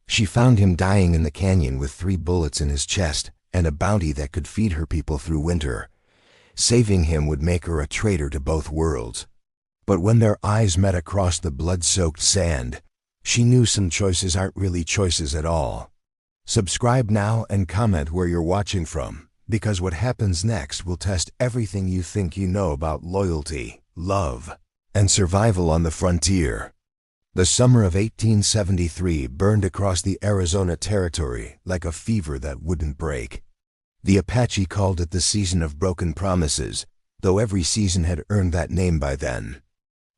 She found him dying in the canyon with 3 bullets in his chest and a bounty that could feed her people through winter. Saving him would make her a traitor to both worlds. But when their eyes met across the blood-soaked sand, she knew some choices aren't really choices at all. Subscribe now and comment where you're watching from, because what happens next will test everything you think you know about loyalty, love, and survival on the frontier. The summer of 1873 burned across the Arizona Territory like a fever that wouldn't break. The Apache called it the season of broken promises, though every season had earned that name by then.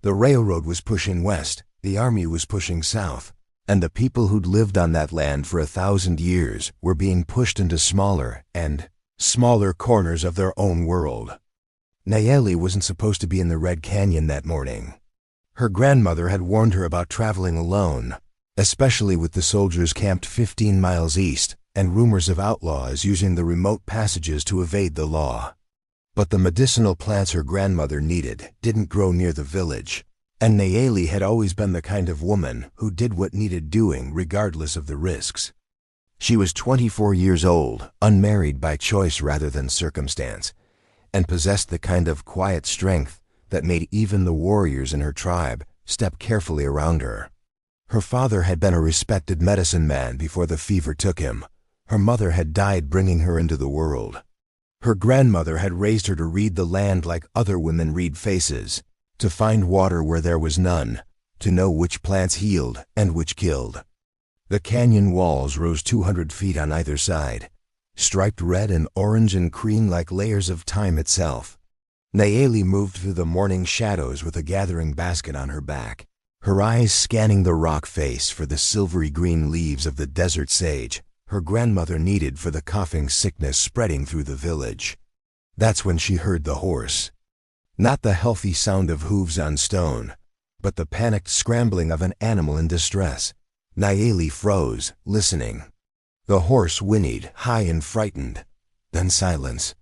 The railroad was pushing west, the army was pushing south, and the people who'd lived on that land for 1,000 years were being pushed into smaller and smaller corners of their own world. Nayeli wasn't supposed to be in the Red Canyon that morning. Her grandmother had warned her about traveling alone, especially with the soldiers camped 15 miles east and rumors of outlaws using the remote passages to evade the law. But the medicinal plants her grandmother needed didn't grow near the village, and Nayeli had always been the kind of woman who did what needed doing regardless of the risks. She was 24 years old, unmarried by choice rather than circumstance, and possessed the kind of quiet strength that made even the warriors in her tribe step carefully around her. Her father had been a respected medicine man before the fever took him. Her mother had died bringing her into the world. Her grandmother had raised her to read the land like other women read faces, to find water where there was none, to know which plants healed and which killed. The canyon walls rose 200 feet on either side, striped red and orange and cream like layers of time itself. Nayeli moved through the morning shadows with a gathering basket on her back, her eyes scanning the rock face for the silvery green leaves of the desert sage her grandmother needed for the coughing sickness spreading through the village. That's when she heard the horse. Not the healthy sound of hooves on stone, but the panicked scrambling of an animal in distress. Nayeli froze, listening. The horse whinnied, high and frightened. Then silence.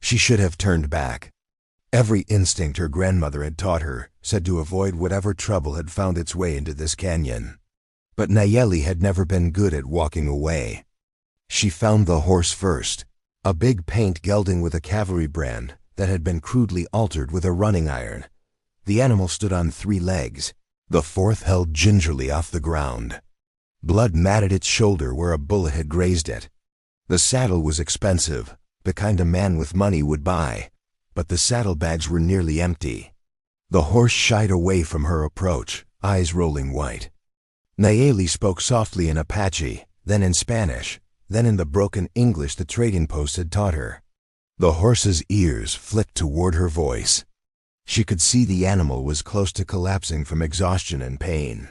She should have turned back. Every instinct her grandmother had taught her said to avoid whatever trouble had found its way into this canyon. But Nayeli had never been good at walking away. She found the horse first, a big paint gelding with a cavalry brand that had been crudely altered with a running iron. The animal stood on 3 legs, the 4th held gingerly off the ground. Blood matted its shoulder where a bullet had grazed it. The saddle was expensive, the kind a man with money would buy, but the saddlebags were nearly empty. The horse shied away from her approach, eyes rolling white. Nayeli spoke softly in Apache, then in Spanish, then in the broken English the trading post had taught her. The horse's ears flicked toward her voice. She could see the animal was close to collapsing from exhaustion and pain.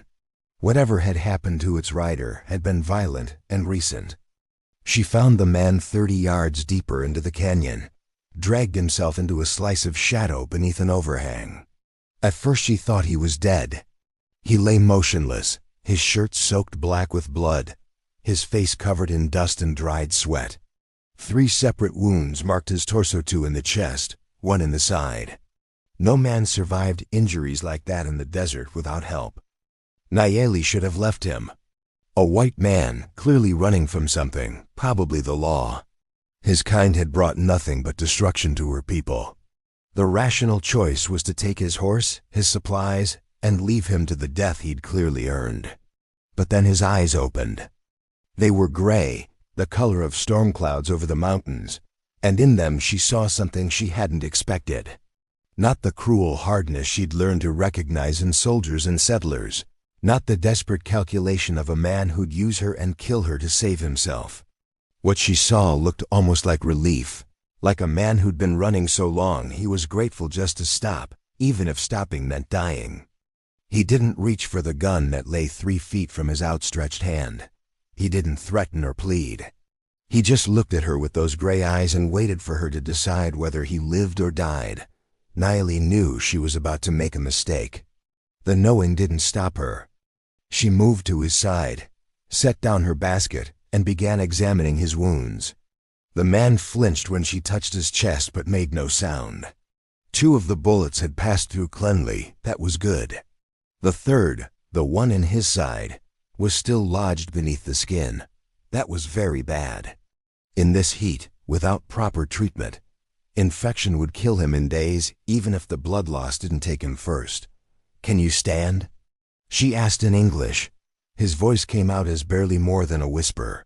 Whatever had happened to its rider had been violent and recent. She found the man 30 yards deeper into the canyon, dragged himself into a slice of shadow beneath an overhang. At first she thought he was dead. He lay motionless, his shirt soaked black with blood, his face covered in dust and dried sweat. 3 separate wounds marked his torso, 2 in the chest, 1 in the side. No man survived injuries like that in the desert without help. Nayeli should have left him. A white man, clearly running from something, probably the law. His kind had brought nothing but destruction to her people. The rational choice was to take his horse, his supplies, and leave him to the death he'd clearly earned. But then his eyes opened. They were gray, the color of storm clouds over the mountains, and in them she saw something she hadn't expected. Not the cruel hardness she'd learned to recognize in soldiers and settlers, not the desperate calculation of a man who'd use her and kill her to save himself. What she saw looked almost like relief, like a man who'd been running so long he was grateful just to stop, even if stopping meant dying. He didn't reach for the gun that lay 3 feet from his outstretched hand. He didn't threaten or plead. He just looked at her with those gray eyes and waited for her to decide whether he lived or died. Nayeli knew she was about to make a mistake. The knowing didn't stop her. She moved to his side, set down her basket, and began examining his wounds. The man flinched when she touched his chest but made no sound. 2 of the bullets had passed through cleanly, that was good. The third, the one in his side, was still lodged beneath the skin. That was very bad. In this heat, without proper treatment, infection would kill him in days, even if the blood loss didn't take him first. "Can you stand?" she asked in English. His voice came out as barely more than a whisper.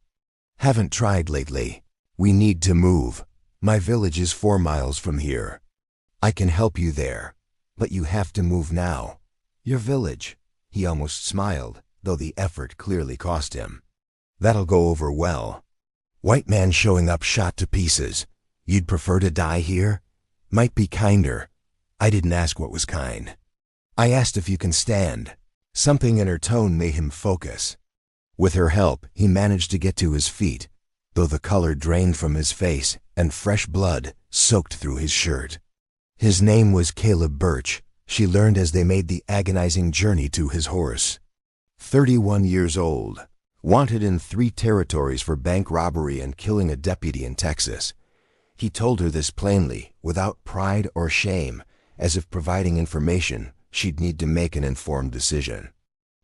"Haven't tried lately. We need to move. My village is 4 miles from here. I can help you there, but you have to move now." "Your village?" He almost smiled, though the effort clearly cost him. "That'll go over well. White man showing up shot to pieces. You'd prefer to die here? Might be kinder." I didn't ask what was kind. I asked if you can stand. Something in her tone made him focus. With her help, he managed to get to his feet, though the color drained from his face and fresh blood soaked through his shirt. His name was Caleb Birch, she learned as they made the agonizing journey to his horse. 31 years old, wanted in 3 territories for bank robbery and killing a deputy in Texas. He told her this plainly, without pride or shame, as if providing information she'd need to make an informed decision.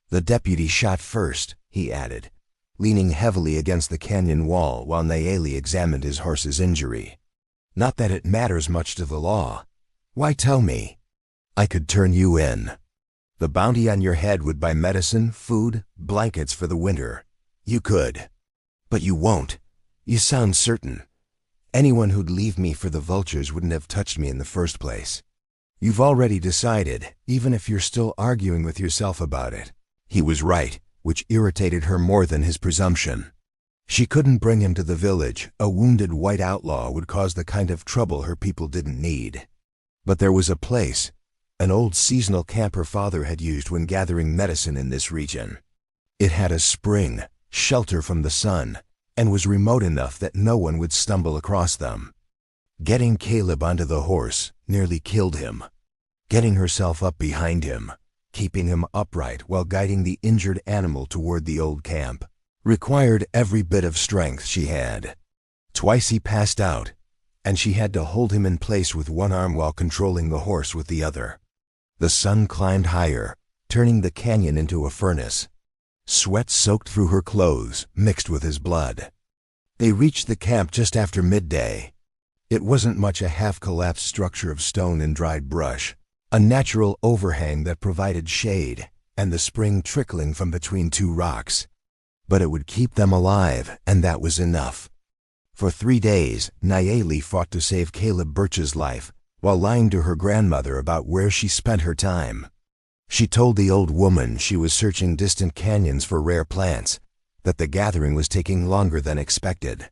"The deputy shot first," he added, leaning heavily against the canyon wall while Nayeli examined his horse's injury. "Not that it matters much to the law. Why tell me? I could turn you in. The bounty on your head would buy medicine, food, blankets for the winter. You could. But you won't. You sound certain. Anyone who'd leave me for the vultures wouldn't have touched me in the first place. You've already decided, even if you're still arguing with yourself about it." He was right, which irritated her more than his presumption. She couldn't bring him to the village. A wounded white outlaw would cause the kind of trouble her people didn't need. But there was a place, an old seasonal camp her father had used when gathering medicine in this region. It had a spring, shelter from the sun, and was remote enough that no one would stumble across them. Getting Caleb onto the horse nearly killed him. Getting herself up behind him, keeping him upright while guiding the injured animal toward the old camp, required every bit of strength she had. Twice he passed out, and she had to hold him in place with one arm while controlling the horse with the other. The sun climbed higher, turning the canyon into a furnace. Sweat soaked through her clothes, mixed with his blood. They reached the camp just after midday. It wasn't much a half-collapsed structure of stone and dried brush, a natural overhang that provided shade, and the spring trickling from between 2 rocks. But it would keep them alive, and that was enough. For 3 days, Nayeli fought to save Caleb Birch's life, while lying to her grandmother about where she spent her time. She told the old woman she was searching distant canyons for rare plants, that the gathering was taking longer than expected.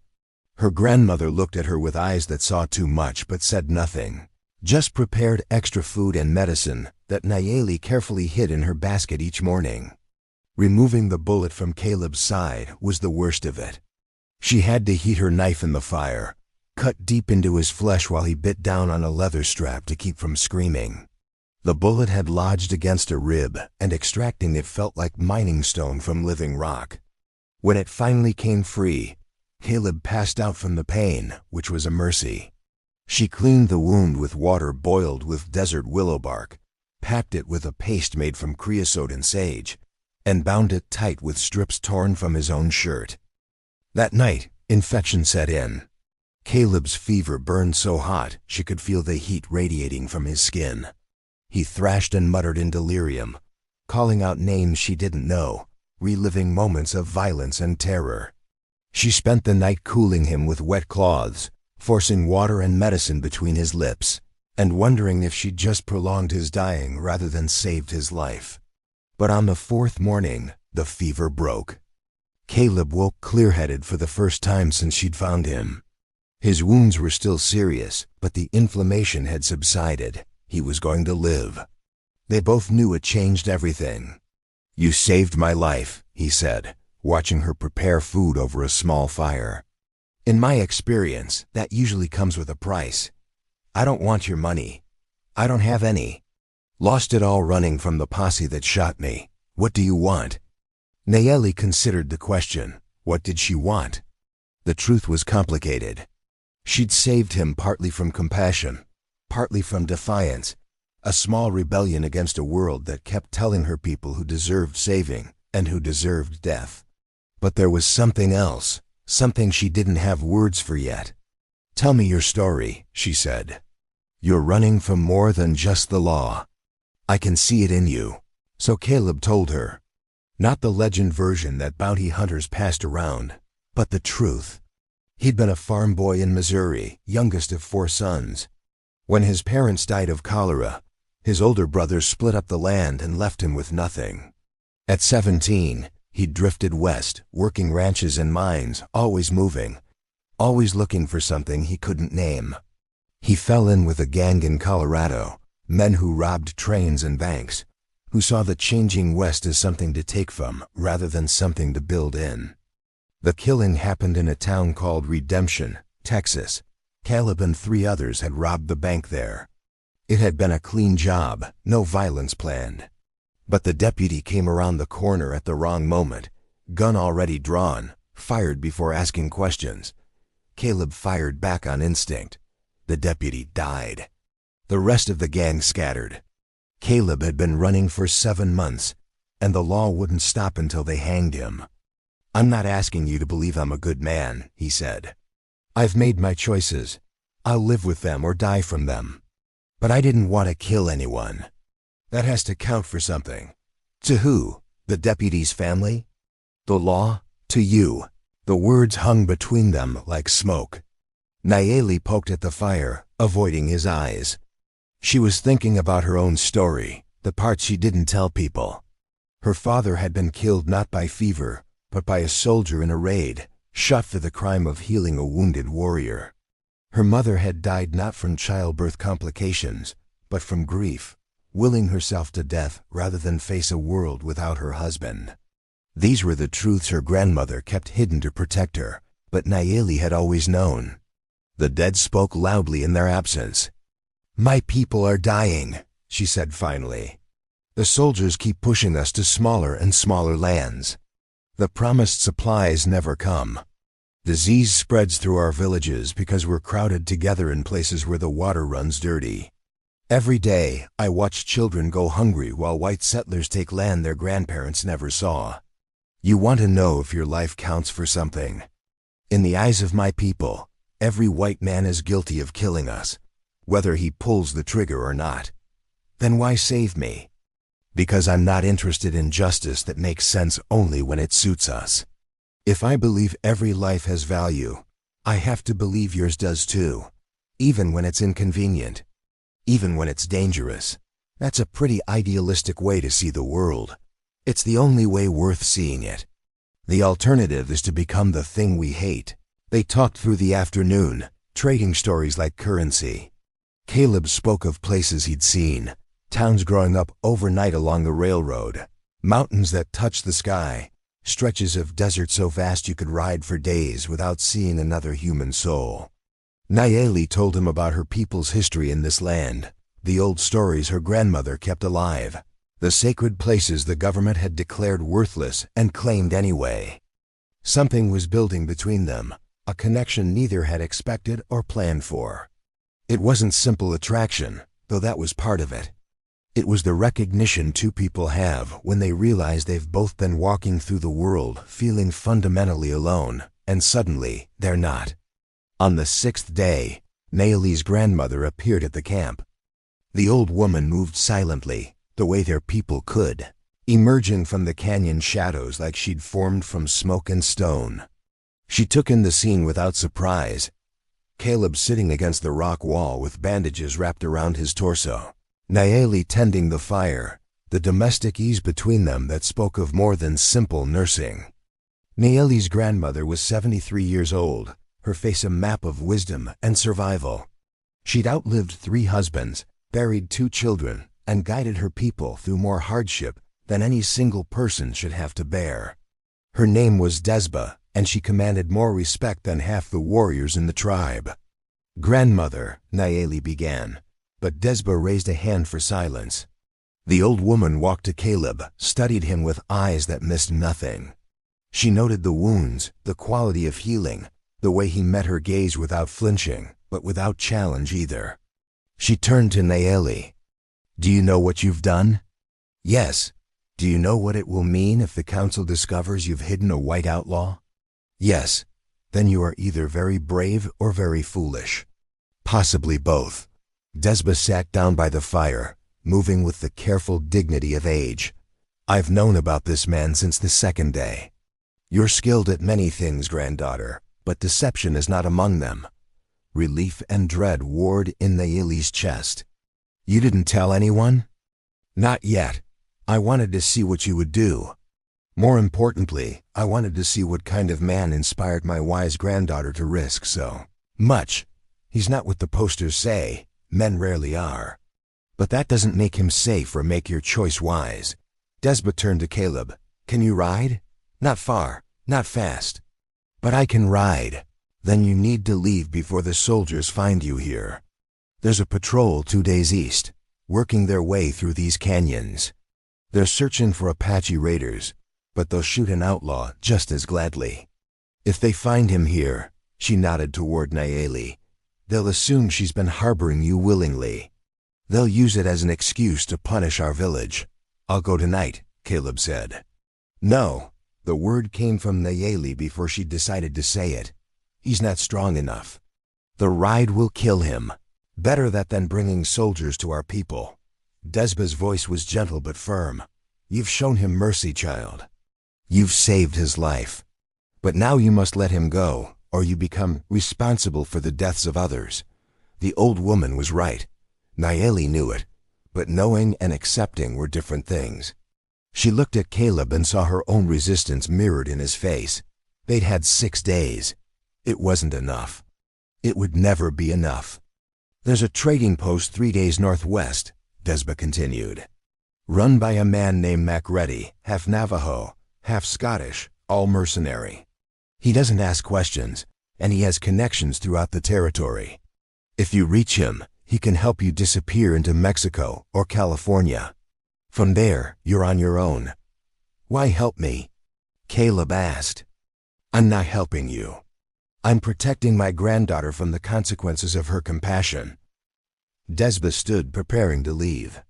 Her grandmother looked at her with eyes that saw too much but said nothing, just prepared extra food and medicine that Nayeli carefully hid in her basket each morning. Removing the bullet from Caleb's side was the worst of it. She had to heat her knife in the fire, cut deep into his flesh while he bit down on a leather strap to keep from screaming. The bullet had lodged against a rib, and extracting it felt like mining stone from living rock. When it finally came free, Caleb passed out from the pain, which was a mercy. She cleaned the wound with water boiled with desert willow bark, packed it with a paste made from creosote and sage, and bound it tight with strips torn from his own shirt. That night, infection set in. Caleb's fever burned so hot she could feel the heat radiating from his skin. He thrashed and muttered in delirium, calling out names she didn't know, reliving moments of violence and terror. She spent the night cooling him with wet cloths, forcing water and medicine between his lips, and wondering if she'd just prolonged his dying rather than saved his life. But on the 4th morning, the fever broke. Caleb woke clear-headed for the first time since she'd found him. His wounds were still serious, but the inflammation had subsided. He was going to live. They both knew it changed everything. "You saved my life," he said, watching her prepare food over a small fire. "In my experience, that usually comes with a price. I don't want your money. I don't have any. Lost it all running from the posse that shot me. What do you want?" Nayeli considered the question. What did she want? The truth was complicated. She'd saved him partly from compassion, partly from defiance, a small rebellion against a world that kept telling her people who deserved saving and who deserved death. But there was something else, something she didn't have words for yet. "Tell me your story," she said. "You're running from more than just the law. I can see it in you." So Caleb told her. Not the legend version that bounty hunters passed around, but the truth. He'd been a farm boy in Missouri, youngest of 4 sons. When his parents died of cholera, his older brothers split up the land and left him with nothing. At 17, he drifted west, working ranches and mines, always moving, always looking for something he couldn't name. He fell in with a gang in Colorado, men who robbed trains and banks, who saw the changing West as something to take from rather than something to build in. The killing happened in a town called Redemption, Texas. Caleb and 3 others had robbed the bank there. It had been a clean job, no violence planned. But the deputy came around the corner at the wrong moment, gun already drawn, fired before asking questions. Caleb fired back on instinct. The deputy died. The rest of the gang scattered. Caleb had been running for 7 months, and the law wouldn't stop until they hanged him. "I'm not asking you to believe I'm a good man," he said. "I've made my choices. I'll live with them or die from them. But I didn't want to kill anyone. That has to count for something." To who? The deputy's family? The law? To you. The words hung between them like smoke. Nayeli poked at the fire, avoiding his eyes. She was thinking about her own story, the parts she didn't tell people. Her father had been killed not by fever, but by a soldier in a raid, shot for the crime of healing a wounded warrior. Her mother had died not from childbirth complications, but from grief, willing herself to death rather than face a world without her husband. These were the truths her grandmother kept hidden to protect her, but Nayeli had always known. The dead spoke loudly in their absence. "My people are dying," she said finally. "The soldiers keep pushing us to smaller and smaller lands. The promised supplies never come. Disease spreads through our villages because we're crowded together in places where the water runs dirty. Every day, I watch children go hungry while white settlers take land their grandparents never saw. You want to know if your life counts for something? In the eyes of my people, every white man is guilty of killing us, whether he pulls the trigger or not. Then why save me? Because I'm not interested in justice that makes sense only when it suits us. If I believe every life has value, I have to believe yours does too, even when it's inconvenient, even when it's dangerous. That's a pretty idealistic way to see the world. It's the only way worth seeing it. The alternative is to become the thing we hate." They talked through the afternoon, trading stories like currency. Caleb spoke of places he'd seen, towns growing up overnight along the railroad, mountains that touched the sky, stretches of desert so vast you could ride for days without seeing another human soul. Nayeli told him about her people's history in this land, the old stories her grandmother kept alive, the sacred places the government had declared worthless and claimed anyway. Something was building between them, a connection neither had expected or planned for. It wasn't simple attraction, though that was part of it. It was the recognition 2 people have when they realize they've both been walking through the world feeling fundamentally alone, and suddenly they're not. On the 6th day, Nayeli's grandmother appeared at the camp. The old woman moved silently, the way their people could, emerging from the canyon shadows like she'd formed from smoke and stone. She took in the scene without surprise. Caleb sitting against the rock wall with bandages wrapped around his torso. Nayeli tending the fire, the domestic ease between them that spoke of more than simple nursing. Nayeli's grandmother was 73 years old, her face a map of wisdom and survival. She'd outlived 3 husbands, buried 2 children, and guided her people through more hardship than any single person should have to bear. Her name was Desba, and she commanded more respect than half the warriors in the tribe. "Grandmother," Nayeli began, but Desba raised a hand for silence. The old woman walked to Caleb, studied him with eyes that missed nothing. She noted the wounds, the quality of healing, the way he met her gaze without flinching, but without challenge either. She turned to Nayeli. "Do you know what you've done?" "Yes." Do you know what it will mean if the council discovers you've hidden a white outlaw? Yes. Then you are either very brave or very foolish. Possibly both. Desba sat down by the fire, moving with the careful dignity of age. I've known about this man since the second day. You're skilled at many things, granddaughter, but deception is not among them. Relief and dread warred in Nayeli's chest. You didn't tell anyone? Not yet. I wanted to see what you would do. More importantly, I wanted to see what kind of man inspired my wise granddaughter to risk so much. He's not what the posters say. Men rarely are. But that doesn't make him safe or make your choice wise. Desba turned to Caleb. Can you ride? Not far, not fast. But I can ride. Then you need to leave before the soldiers find you here. There's a patrol 2 days east, working their way through these canyons. They're searching for Apache raiders, but they'll shoot an outlaw just as gladly. If they find him here, she nodded toward Nayeli, they'll assume she's been harboring you willingly. They'll use it as an excuse to punish our village. I'll go tonight, Caleb said. No, the word came from Nayeli before she decided to say it. He's not strong enough. The ride will kill him. Better that than bringing soldiers to our people. Desba's voice was gentle but firm. You've shown him mercy, child. You've saved his life. But now you must let him go, or you become responsible for the deaths of others. The old woman was right. Nayeli knew it, but knowing and accepting were different things. She looked at Caleb and saw her own resistance mirrored in his face. They'd had 6 days. It wasn't enough. It would never be enough. There's a trading post 3 days northwest, Desba continued. Run by a man named Macready, half Navajo, half Scottish, all mercenary. He doesn't ask questions, and he has connections throughout the territory. If you reach him, he can help you disappear into Mexico or California. From there, you're on your own. Why help me? Caleb asked. I'm not helping you. I'm protecting my granddaughter from the consequences of her compassion. Desba stood preparing to leave.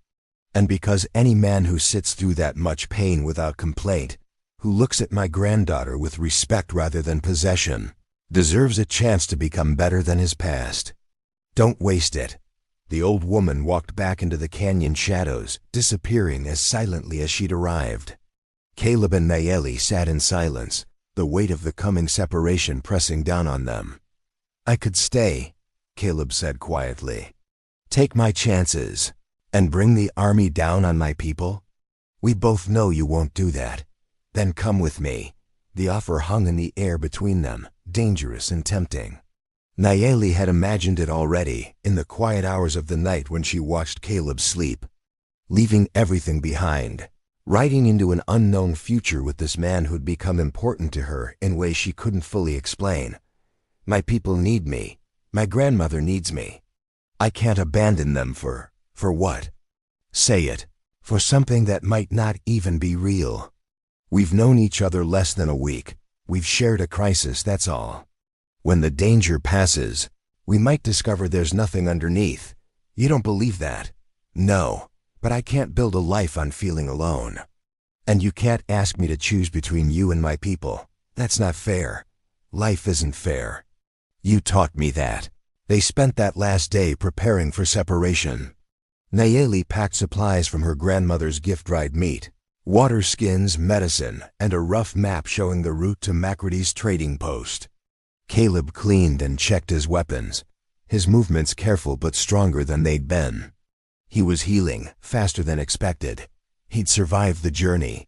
And because any man who sits through that much pain without complaint, who looks at my granddaughter with respect rather than possession, deserves a chance to become better than his past. Don't waste it. The old woman walked back into the canyon shadows, disappearing as silently as she'd arrived. Caleb and Nayeli sat in silence, the weight of the coming separation pressing down on them. I could stay, Caleb said quietly. Take my chances, and bring the army down on my people? We both know you won't do that. Then come with me. The offer hung in the air between them, dangerous and tempting. Nayeli had imagined it already, in the quiet hours of the night when she watched Caleb sleep. Leaving everything behind, riding into an unknown future with this man who'd become important to her in ways she couldn't fully explain. My people need me. My grandmother needs me. I can't abandon them for what? Say it. For something that might not even be real. We've known each other less than a week. We've shared a crisis, that's all. When the danger passes, we might discover there's nothing underneath. You don't believe that? No, but I can't build a life on feeling alone. And you can't ask me to choose between you and my people. That's not fair. Life isn't fair. You taught me that. They spent that last day preparing for separation. Nayeli packed supplies from her grandmother's gift-dried meat, water skins, medicine, and a rough map showing the route to Macready's trading post. Caleb cleaned and checked his weapons, his movements careful but stronger than they'd been. He was healing, faster than expected. He'd survived the journey.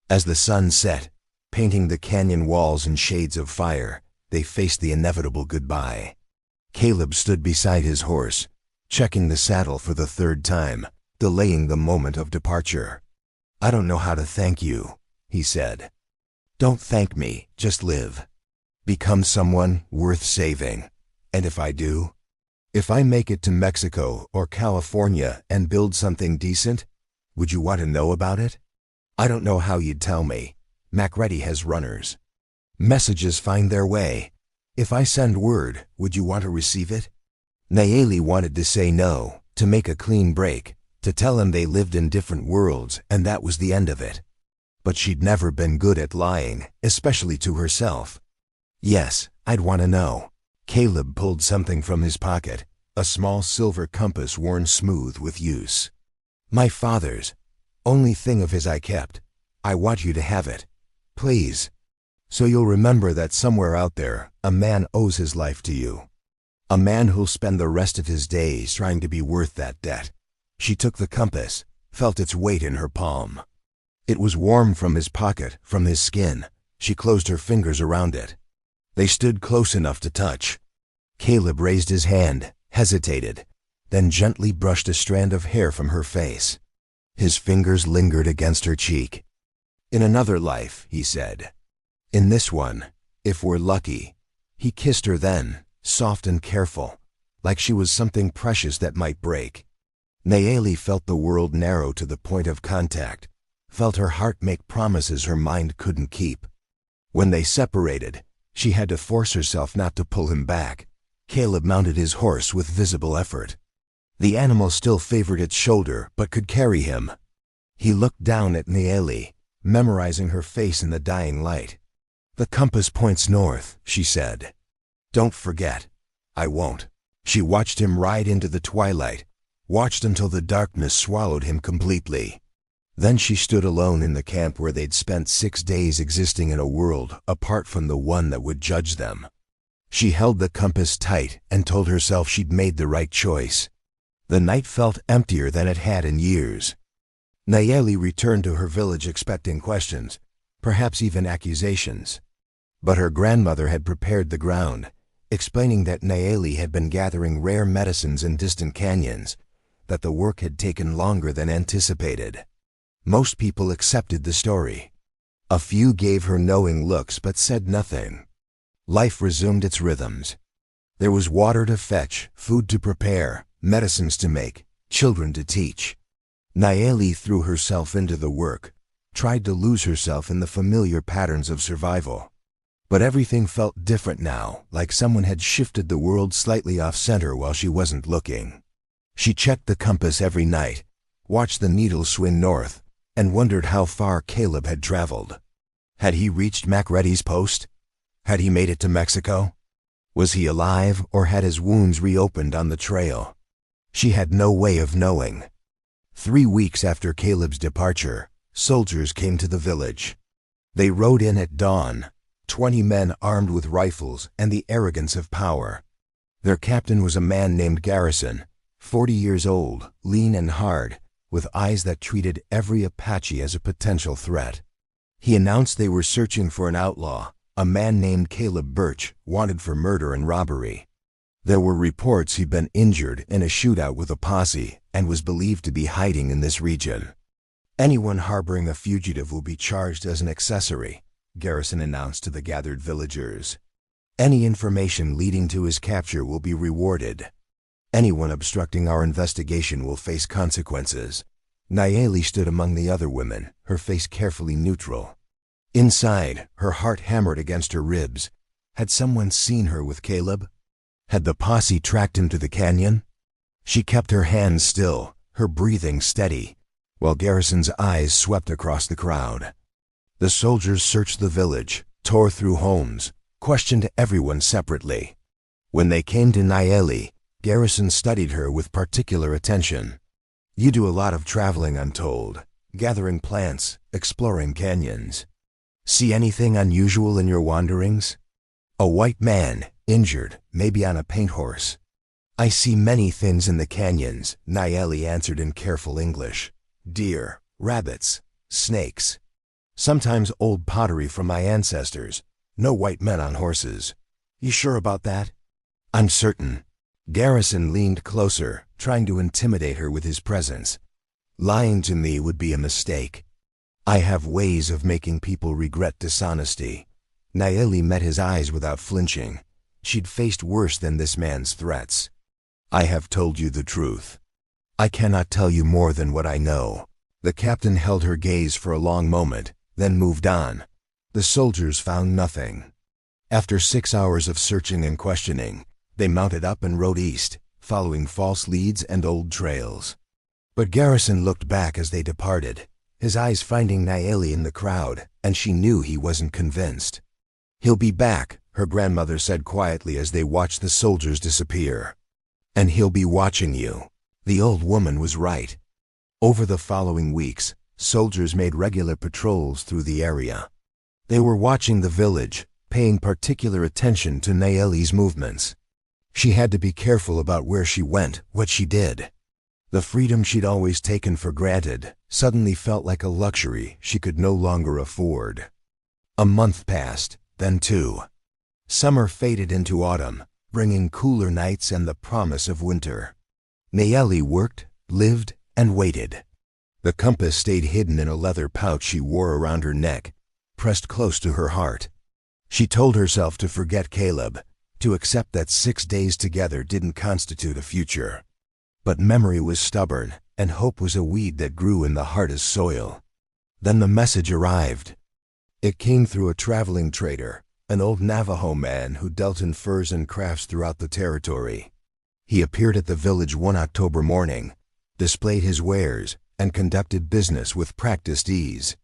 As the sun set, painting the canyon walls in shades of fire, they faced the inevitable goodbye. Caleb stood beside his horse, checking the saddle for the 3rd time, delaying the moment of departure. I don't know how to thank you, he said. Don't thank me, just live. Become someone worth saving. And if I do, if I make it to Mexico or California and build something decent, would you want to know about it? I don't know how you'd tell me. Macready has runners. Messages find their way. If I send word, would you want to receive it? Nayeli wanted to say no, to make a clean break, to tell him they lived in different worlds and that was the end of it. But she'd never been good at lying, especially to herself. Yes, I'd want to know. Caleb pulled something from his pocket, a small silver compass worn smooth with use. My father's. Only thing of his I kept. I want you to have it. Please. So you'll remember that somewhere out there, a man owes his life to you. A man who'll spend the rest of his days trying to be worth that debt. She took the compass, felt its weight in her palm. It was warm from his pocket, from his skin. She closed her fingers around it. They stood close enough to touch. Caleb raised his hand, hesitated, then gently brushed a strand of hair from her face. His fingers lingered against her cheek. In another life, he said. In this one, if we're lucky. He kissed her then, soft and careful, like she was something precious that might break. Nayeli felt the world narrow to the point of contact, felt her heart make promises her mind couldn't keep. When they separated, she had to force herself not to pull him back. Caleb mounted his horse with visible effort. The animal still favored its shoulder but could carry him. He looked down at Nayeli, memorizing her face in the dying light. The compass points north, she said. Don't forget. I won't. She watched him ride into the twilight, watched until the darkness swallowed him completely. Then she stood alone in the camp where they'd spent 6 days existing in a world apart from the one that would judge them. She held the compass tight and told herself she'd made the right choice. The night felt emptier than it had in years. Nayeli returned to her village expecting questions, perhaps even accusations. But her grandmother had prepared the ground, explaining that Nayeli had been gathering rare medicines in distant canyons, that the work had taken longer than anticipated. Most people accepted the story. A few gave her knowing looks but said nothing. Life resumed its rhythms. There was water to fetch, food to prepare, medicines to make, children to teach. Nayeli threw herself into the work, tried to lose herself in the familiar patterns of survival. But everything felt different now, like someone had shifted the world slightly off-center while she wasn't looking. She checked the compass every night, watched the needle swing north, and wondered how far Caleb had traveled. Had he reached Macready's post? Had he made it to Mexico? Was he alive, or had his wounds reopened on the trail? She had no way of knowing. 3 weeks after Caleb's departure, soldiers came to the village. They rode in at dawn, 20 men armed with rifles and the arrogance of power. Their captain was a man named Garrison, 40 years old, lean and hard, with eyes that treated every Apache as a potential threat. He announced they were searching for an outlaw, a man named Caleb Birch, wanted for murder and robbery. There were reports he'd been injured in a shootout with a posse and was believed to be hiding in this region. Anyone harboring a fugitive will be charged as an accessory, Garrison announced to the gathered villagers. Any information leading to his capture will be rewarded. Anyone obstructing our investigation will face consequences. Nayeli stood among the other women, her face carefully neutral. Inside, her heart hammered against her ribs. Had someone seen her with Caleb? Had the posse tracked him to the canyon? She kept her hands still, her breathing steady, while Garrison's eyes swept across the crowd. The soldiers searched the village, tore through homes, questioned everyone separately. When they came to Nayeli, Garrison studied her with particular attention. You do a lot of traveling, I'm told, gathering plants, exploring canyons. See anything unusual in your wanderings? A white man, injured, maybe on a paint horse. I see many things in the canyons, Nayeli answered in careful English. Deer, rabbits, snakes. Sometimes old pottery from my ancestors. No white men on horses. You sure about that? I'm certain. Garrison leaned closer, trying to intimidate her with his presence. Lying to me would be a mistake. I have ways of making people regret dishonesty. Nayeli met his eyes without flinching. She'd faced worse than this man's threats. I have told you the truth. I cannot tell you more than what I know. The captain held her gaze for a long moment, then moved on. The soldiers found nothing. After 6 hours of searching and questioning, they mounted up and rode east, following false leads and old trails. But Garrison looked back as they departed, his eyes finding Nayeli in the crowd, and she knew he wasn't convinced. "He'll be back," her grandmother said quietly as they watched the soldiers disappear. "And he'll be watching you." The old woman was right. Over the following weeks, soldiers made regular patrols through the area. They were watching the village, paying particular attention to Nayeli's movements. She had to be careful about where she went, what she did. The freedom she'd always taken for granted suddenly felt like a luxury she could no longer afford. A month passed, then two. Summer faded into autumn, bringing cooler nights and the promise of winter. Nayeli worked, lived, and waited. The compass stayed hidden in a leather pouch she wore around her neck, pressed close to her heart. She told herself to forget Caleb, to accept that 6 days together didn't constitute a future. But memory was stubborn, and hope was a weed that grew in the hardest soil. Then the message arrived. It came through a traveling trader, an old Navajo man who dealt in furs and crafts throughout the territory. He appeared at the village one October morning, displayed his wares, and conducted business with practiced ease.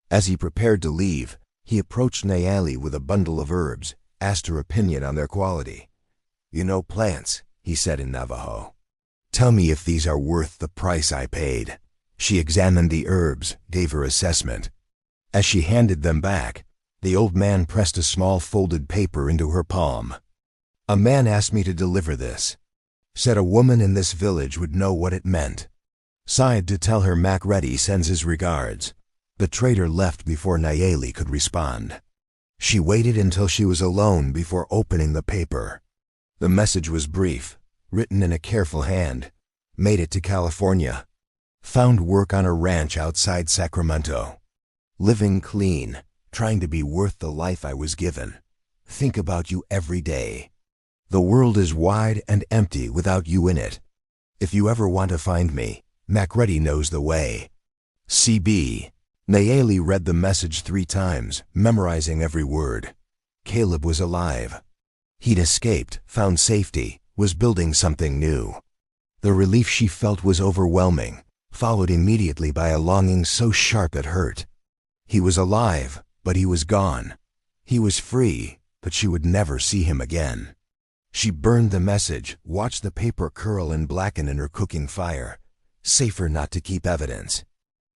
As he prepared to leave, he approached Nayeli with a bundle of herbs, asked her opinion on their quality. "You know plants," he said in Navajo. "Tell me if these are worth the price I paid." She examined the herbs, gave her assessment. As she handed them back, the old man pressed a small folded paper into her palm. "A man asked me to deliver this. Said a woman in this village would know what it meant. Sighed to tell her Mac Reddy sends his regards." The trader left before Nayeli could respond. She waited until she was alone before opening the paper. The message was brief, written in a careful hand. Made it to California. Found work on a ranch outside Sacramento. Living clean, trying to be worth the life I was given. Think about you every day. The world is wide and empty without you in it. If you ever want to find me, Mac Reddy knows the way. CB. Nayeli read the message 3 times, memorizing every word. Caleb was alive. He'd escaped, found safety, was building something new. The relief she felt was overwhelming, followed immediately by a longing so sharp it hurt. He was alive, but he was gone. He was free, but she would never see him again. She burned the message, watched the paper curl and blacken in her cooking fire. Safer not to keep evidence.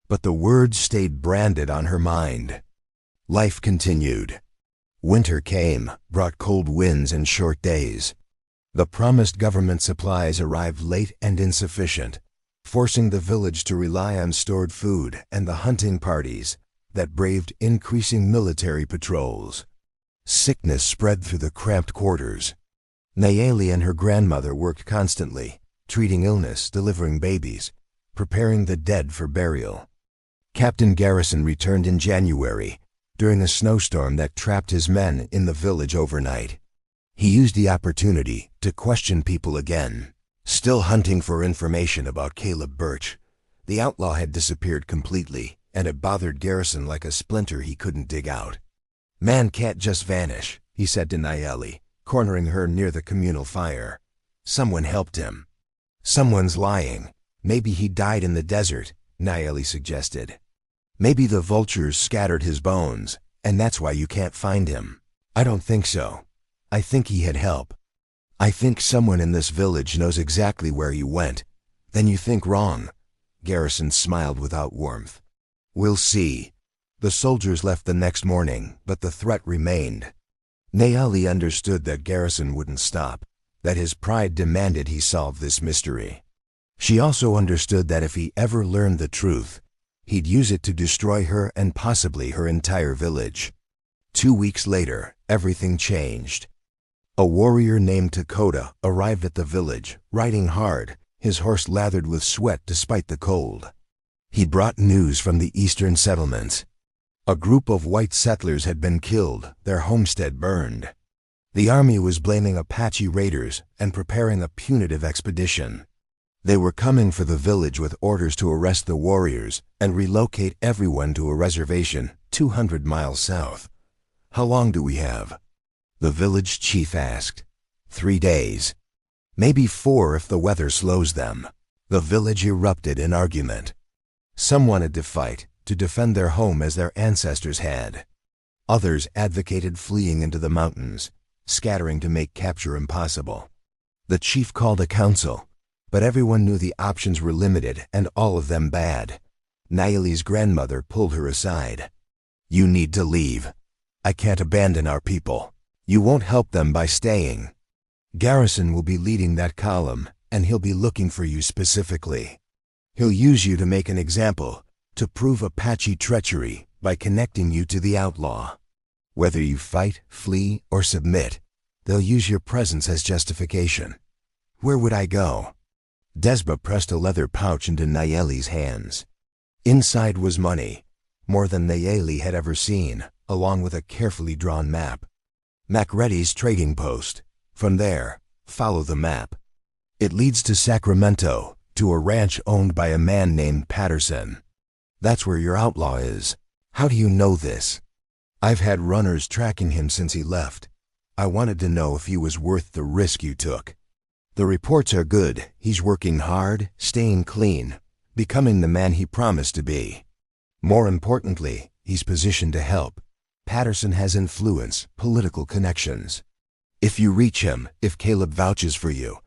But the words stayed branded on her mind. Life continued. Winter came, brought cold winds and short days. The promised government supplies arrived late and insufficient, forcing the village to rely on stored food and the hunting parties that braved increasing military patrols. Sickness spread through the cramped quarters. Nayeli and her grandmother worked constantly, treating illness, delivering babies, preparing the dead for burial. Captain Garrison returned in January, during a snowstorm that trapped his men in the village overnight. He used the opportunity to question people again, still hunting for information about Caleb Birch. The outlaw had disappeared completely, and it bothered Garrison like a splinter he couldn't dig out. "Man can't just vanish," he said to Nayeli, cornering her near the communal fire. "Someone helped him. Someone's lying. Maybe he died in the desert," Nayeli suggested. "Maybe the vultures scattered his bones, and that's why you can't find him." "I don't think so. I think he had help. I think someone in this village knows exactly where he went." "Then you think wrong." Garrison smiled without warmth. "We'll see." The soldiers left the next morning, but the threat remained. Nayeli understood that Garrison wouldn't stop, that his pride demanded he solve this mystery. She also understood that if he ever learned the truth, he'd use it to destroy her and possibly her entire village. 2 weeks later, everything changed. A warrior named Dakota arrived at the village, riding hard, his horse lathered with sweat despite the cold. He brought news from the eastern settlements. A group of white settlers had been killed, their homestead burned. The army was blaming Apache raiders and preparing a punitive expedition. They were coming for the village with orders to arrest the warriors and relocate everyone to a reservation 200 miles south. "How long do we have?" the village chief asked. 3 days. "Maybe 4 if the weather slows them." The village erupted in argument. Some wanted to fight, to defend their home as their ancestors had. Others advocated fleeing into the mountains, scattering to make capture impossible. The chief called a council, but everyone knew the options were limited and all of them bad. Nayeli's grandmother pulled her aside. "You need to leave. I can't abandon our people. You won't help them by staying. Garrison will be leading that column, and he'll be looking for you specifically. He'll use you to make an example, to prove Apache treachery by connecting you to the outlaw. Whether you fight, flee, or submit, they'll use your presence as justification." "Where would I go?" Desba pressed a leather pouch into Nayeli's hands. Inside was money, more than Nayeli had ever seen, along with a carefully drawn map. "Macready's trading post. From there, follow the map. It leads to Sacramento, to a ranch owned by a man named Patterson. That's where your outlaw is." "How do you know this?" "I've had runners tracking him since he left. I wanted to know if he was worth the risk you took. The reports are good. He's working hard, staying clean, becoming the man he promised to be. More importantly, he's positioned to help. Patterson has influence, political connections. If you reach him, if Caleb vouches for you,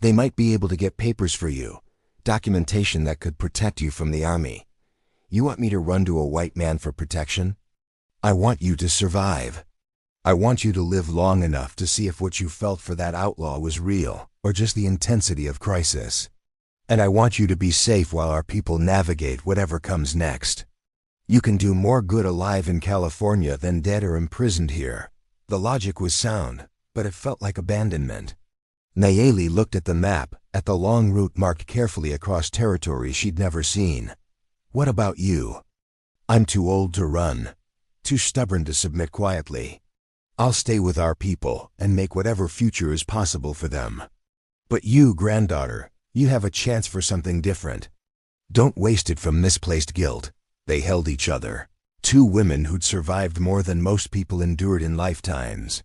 they might be able to get papers for you, documentation that could protect you from the army. You want me to run to a white man for protection? I want you to survive. I want you to live long enough to see if what you felt for that outlaw was real, or just the intensity of crisis. And I want you to be safe while our people navigate whatever comes next. You can do more good alive in California than dead or imprisoned here." The logic was sound, but it felt like abandonment. Nayeli looked at the map, at the long route marked carefully across territory she'd never seen. "What about you?" "I'm too old to run, too stubborn to submit quietly. I'll stay with our people and make whatever future is possible for them. But you, granddaughter, you have a chance for something different. Don't waste it from misplaced guilt." They held each other, two women who'd survived more than most people endured in lifetimes.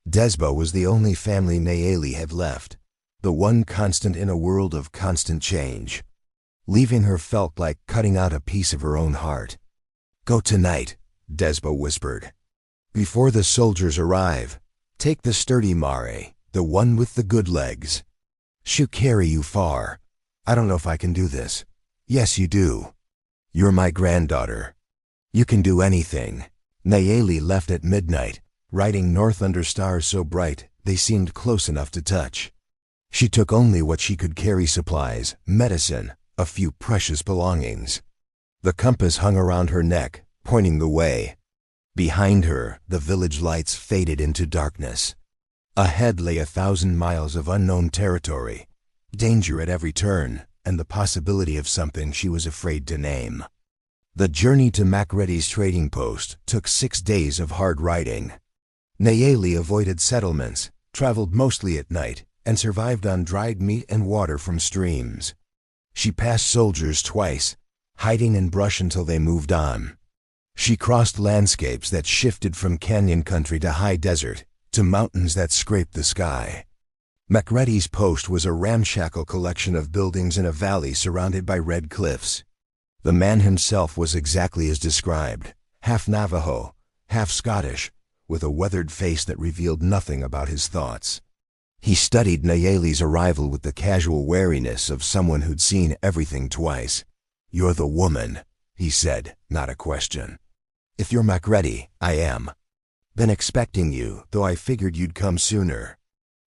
Desba was the only family Nayeli had left, the one constant in a world of constant change. Leaving her felt like cutting out a piece of her own heart. "Go tonight," Desba whispered. "Before the soldiers arrive, take the sturdy Mare, the one with the good legs. She'll carry you far. I don't know if I can do this." "Yes, you do. You're my granddaughter. You can do anything." Nayeli left at midnight, riding north under stars so bright they seemed close enough to touch. She took only what she could carry: supplies, medicine, a few precious belongings. The compass hung around her neck, pointing the way. Behind her, the village lights faded into darkness. Ahead lay 1,000 miles of unknown territory, danger at every turn, and the possibility of something she was afraid to name. The journey to Macready's trading post took 6 days of hard riding. Nayeli avoided settlements, traveled mostly at night, and survived on dried meat and water from streams. She passed soldiers twice, hiding in brush until they moved on. She crossed landscapes that shifted from canyon country to high desert, to mountains that scraped the sky. Macready's post was a ramshackle collection of buildings in a valley surrounded by red cliffs. The man himself was exactly as described, half Navajo, half Scottish, with a weathered face that revealed nothing about his thoughts. He studied Nayeli's arrival with the casual wariness of someone who'd seen everything twice. "You're the woman," he said, not a question. "If you're Macready, I am. Been expecting you, though I figured you'd come sooner.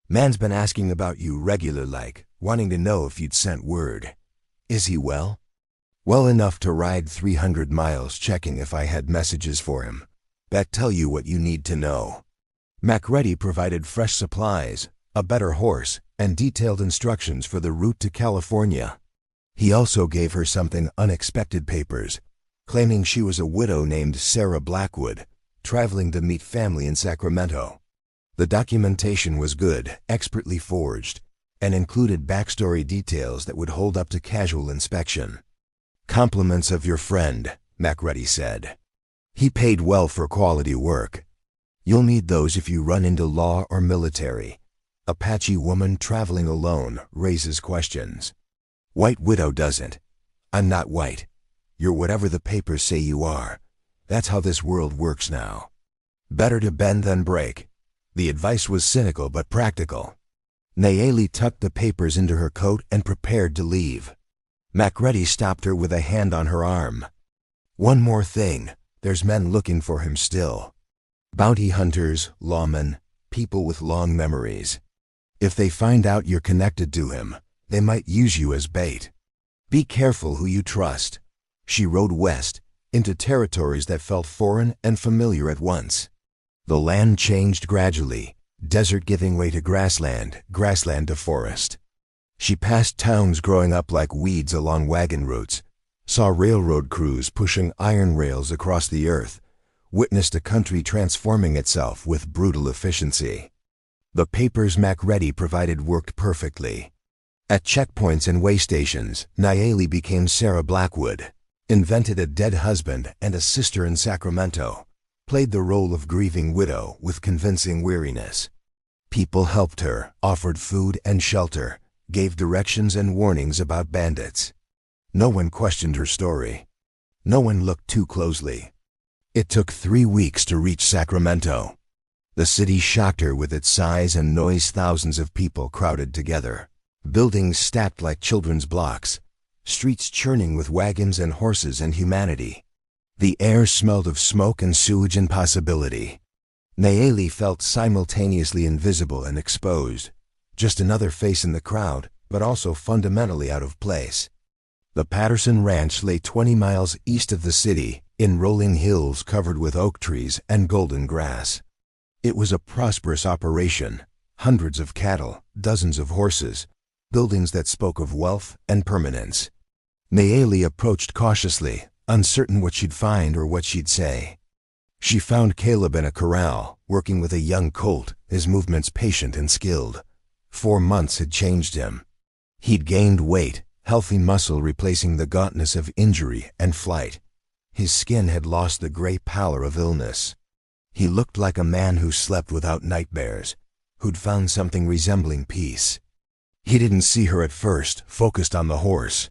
Man's been asking about you regular-like, wanting to know if you'd sent word. Is he well?" "Well enough to ride 300 miles checking if I had messages for him. That tell you what you need to know." Macready provided fresh supplies, a better horse, and detailed instructions for the route to California. He also gave her something unexpected: papers, claiming she was a widow named Sarah Blackwood, traveling to meet family in Sacramento. The documentation was good, expertly forged, and included backstory details that would hold up to casual inspection. "Compliments of your friend," Macready said. "He paid well for quality work. You'll need those if you run into law or military. Apache woman traveling alone raises questions." White Widow doesn't. I'm not white. You're whatever the papers say you are. That's how this world works now. Better to bend than break. The advice was cynical but practical. Nayeli tucked the papers into her coat and prepared to leave. Macready stopped her with a hand on her arm. One more thing, there's men looking for him still. Bounty hunters, lawmen, people with long memories. If they find out you're connected to him, they might use you as bait. Be careful who you trust. She rode west, into territories that felt foreign and familiar at once. The land changed gradually, desert giving way to grassland, grassland to forest. She passed towns growing up like weeds along wagon routes, saw railroad crews pushing iron rails across the earth, witnessed a country transforming itself with brutal efficiency. The papers Macready provided worked perfectly. At checkpoints and way stations, Nayeli became Sarah Blackwood, invented a dead husband and a sister in Sacramento, played the role of grieving widow with convincing weariness. People helped her, offered food and shelter, gave directions and warnings about bandits. No one questioned her story. No one looked too closely. It took 3 weeks to reach Sacramento. The city shocked her with its size and noise. Thousands of people crowded together. Buildings stacked like children's blocks. Streets churning with wagons and horses and humanity. The air smelled of smoke and sewage and possibility. Nayeli felt simultaneously invisible and exposed. Just another face in the crowd, but also fundamentally out of place. The Patterson Ranch lay 20 miles east of the city, in rolling hills covered with oak trees and golden grass. It was a prosperous operation. Hundreds of cattle, dozens of horses, buildings that spoke of wealth and permanence. Nayeli approached cautiously, uncertain what she'd find or what she'd say. She found Caleb in a corral, working with a young colt, his movements patient and skilled. 4 months had changed him. He'd gained weight, healthy muscle replacing the gauntness of injury and flight. His skin had lost the gray pallor of illness. He looked like a man who slept without nightmares, who'd found something resembling peace. He didn't see her at first, focused on the horse.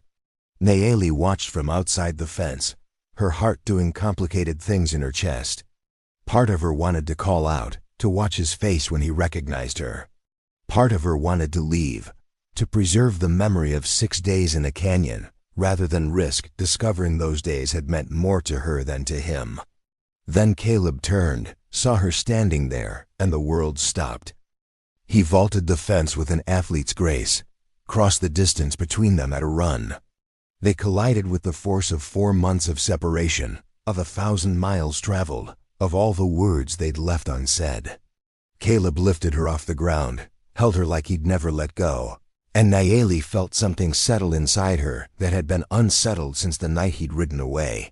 Nayeli watched from outside the fence, her heart doing complicated things in her chest. Part of her wanted to call out, to watch his face when he recognized her. Part of her wanted to leave, to preserve the memory of 6 days in a canyon, rather than risk discovering those days had meant more to her than to him. Then Caleb turned, saw her standing there, and the world stopped. He vaulted the fence with an athlete's grace, crossed the distance between them at a run. They collided with the force of 4 months of separation, of 1,000 miles traveled, of all the words they'd left unsaid. Caleb lifted her off the ground, held her like he'd never let go, and Nayeli felt something settle inside her that had been unsettled since the night he'd ridden away.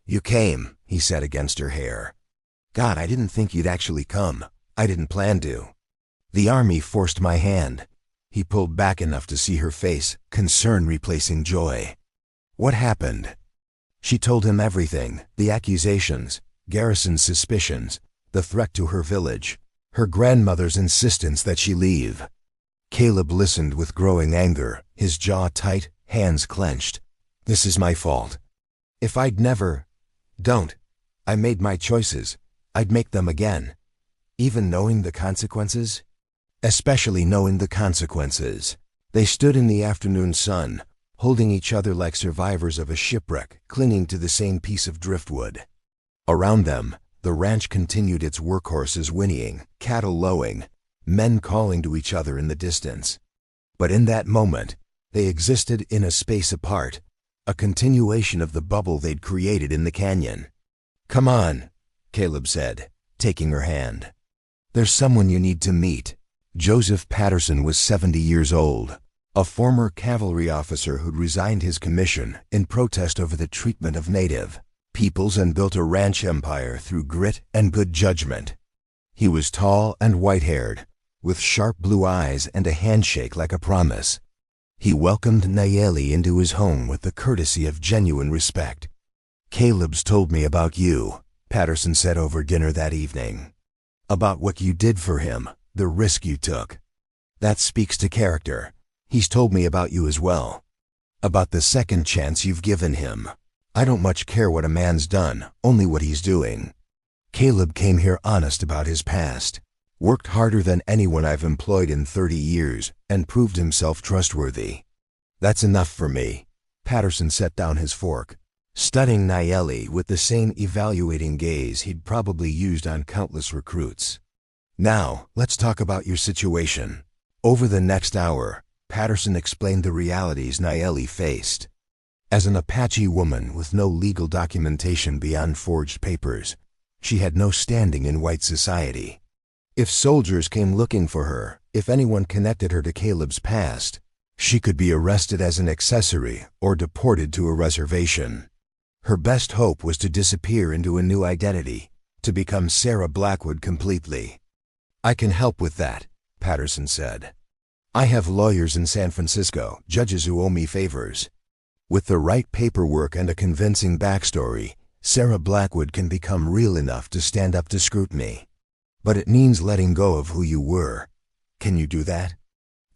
"You came," he said against her hair. "God, I didn't think you'd actually come. I didn't plan to. The army forced my hand." He pulled back enough to see her face, concern replacing joy. "What happened?" She told him everything, the accusations, Garrison's suspicions, the threat to her village, her grandmother's insistence that she leave. Caleb listened with growing anger, his jaw tight, hands clenched. "This is my fault. If I'd never... Don't. I made my choices. I'd make them again. Even knowing the consequences? Especially knowing the consequences." They stood in the afternoon sun, holding each other like survivors of a shipwreck, clinging to the same piece of driftwood. Around them, the ranch continued its workhorses whinnying, cattle lowing, men calling to each other in the distance. But in that moment, they existed in a space apart, a continuation of the bubble they'd created in the canyon. "Come on," Caleb said, taking her hand. "There's someone you need to meet." Joseph Patterson was 70 years old, a former cavalry officer who'd resigned his commission in protest over the treatment of native peoples and built a ranch empire through grit and good judgment. He was tall and white-haired, with sharp blue eyes and a handshake like a promise. He welcomed Nayeli into his home with the courtesy of genuine respect. "Caleb's told me about you," Patterson said over dinner that evening. "About what you did for him, the risk you took. That speaks to character. He's told me about you as well." About the second chance you've given him. I don't much care what a man's done, only what he's doing. Caleb came here honest about his past. Worked harder than anyone I've employed in 30 years and proved himself trustworthy. That's enough for me. Patterson set down his fork, studying Nayeli with the same evaluating gaze he'd probably used on countless recruits. Now, let's talk about your situation. Over the next hour, Patterson explained the realities Nayeli faced. As an Apache woman with no legal documentation beyond forged papers, she had no standing in white society. If soldiers came looking for her, if anyone connected her to Caleb's past, she could be arrested as an accessory or deported to a reservation. Her best hope was to disappear into a new identity, to become Sarah Blackwood completely. I can help with that, Patterson said. I have lawyers in San Francisco, judges who owe me favors. With the right paperwork and a convincing backstory, Sarah Blackwood can become real enough to stand up to scrutiny. But it means letting go of who you were. Can you do that?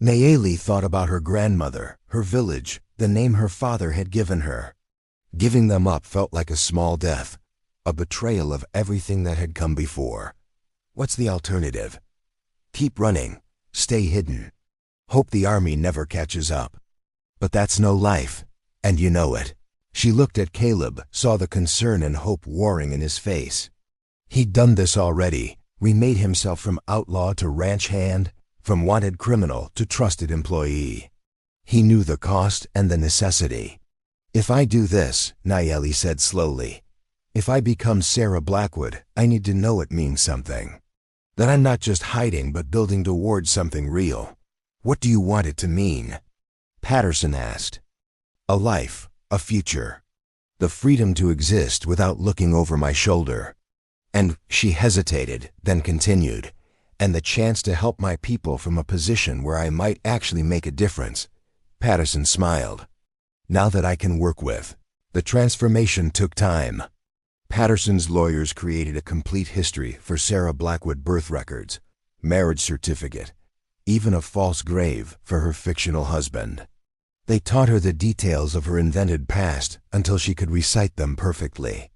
Nayeli thought about her grandmother, her village, the name her father had given her. Giving them up felt like a small death, a betrayal of everything that had come before. What's the alternative? Keep running, stay hidden, hope the army never catches up. But that's no life, and you know it. She looked at Caleb, saw the concern and hope warring in his face. He'd done this already. Remade himself from outlaw to ranch hand, from wanted criminal to trusted employee. He knew the cost and the necessity. If I do this, Nayeli said slowly, if I become Sarah Blackwood, I need to know it means something. That I'm not just hiding but building towards something real. What do you want it to mean? Patterson asked. A life, a future. The freedom to exist without looking over my shoulder. And she hesitated, then continued, and the chance to help my people from a position where I might actually make a difference. Patterson smiled. Now that I can work with. The transformation took time. Patterson's lawyers created a complete history for Sarah Blackwood birth records, marriage certificate, even a false grave for her fictional husband. They taught her the details of her invented past until she could recite them perfectly.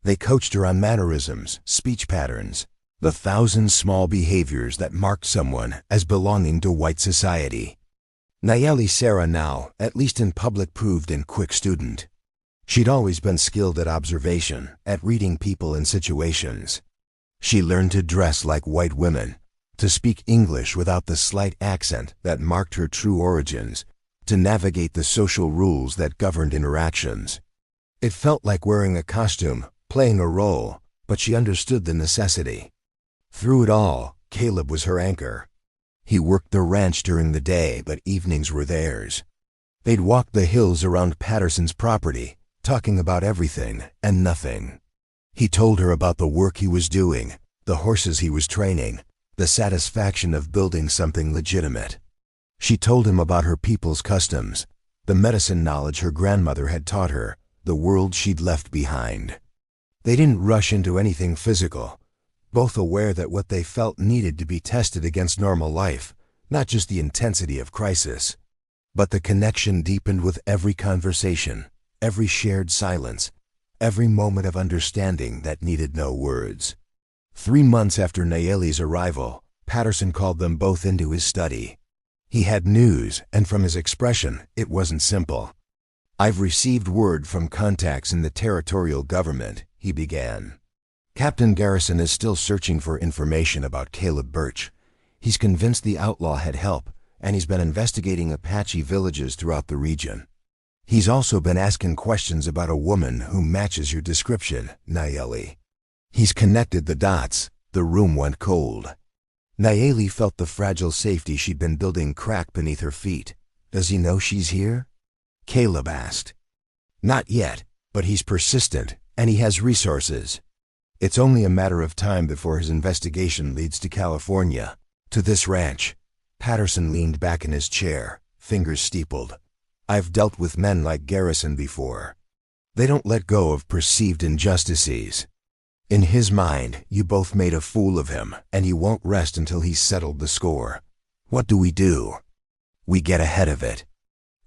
They coached her on mannerisms, speech patterns, the 1,000 small behaviors that marked someone as belonging to white society. Nayeli Sarah now, at least in public, proved a quick student. She'd always been skilled at observation, at reading people and situations. She learned to dress like white women, to speak English without the slight accent that marked her true origins, to navigate the social rules that governed interactions. It felt like wearing a costume, playing a role, but she understood the necessity. Through it all, Caleb was her anchor. He worked the ranch during the day, but evenings were theirs. They'd walk the hills around Patterson's property, talking about everything and nothing. He told her about the work he was doing, the horses he was training, the satisfaction of building something legitimate. She told him about her people's customs, the medicine knowledge her grandmother had taught her, the world she'd left behind. They didn't rush into anything physical, both aware that what they felt needed to be tested against normal life, not just the intensity of crisis. But the connection deepened with every conversation, every shared silence, every moment of understanding that needed no words. 3 months after Nayeli's arrival, Patterson called them both into his study. He had news, and from his expression, it wasn't simple. I've received word from contacts in the territorial government, he began. Captain Garrison is still searching for information about Caleb Birch. He's convinced the outlaw had help, and he's been investigating Apache villages throughout the region. He's also been asking questions about a woman who matches your description, Nayeli. He's connected the dots. The room went cold. Nayeli felt the fragile safety she'd been building crack beneath her feet. Does he know she's here? Caleb asked. Not yet, but he's persistent, and he has resources. It's only a matter of time before his investigation leads to California, to this ranch. Patterson leaned back in his chair, fingers steepled. I've dealt with men like Garrison before. They don't let go of perceived injustices. In his mind, you both made a fool of him, and he won't rest until he's settled the score. What do? We get ahead of it.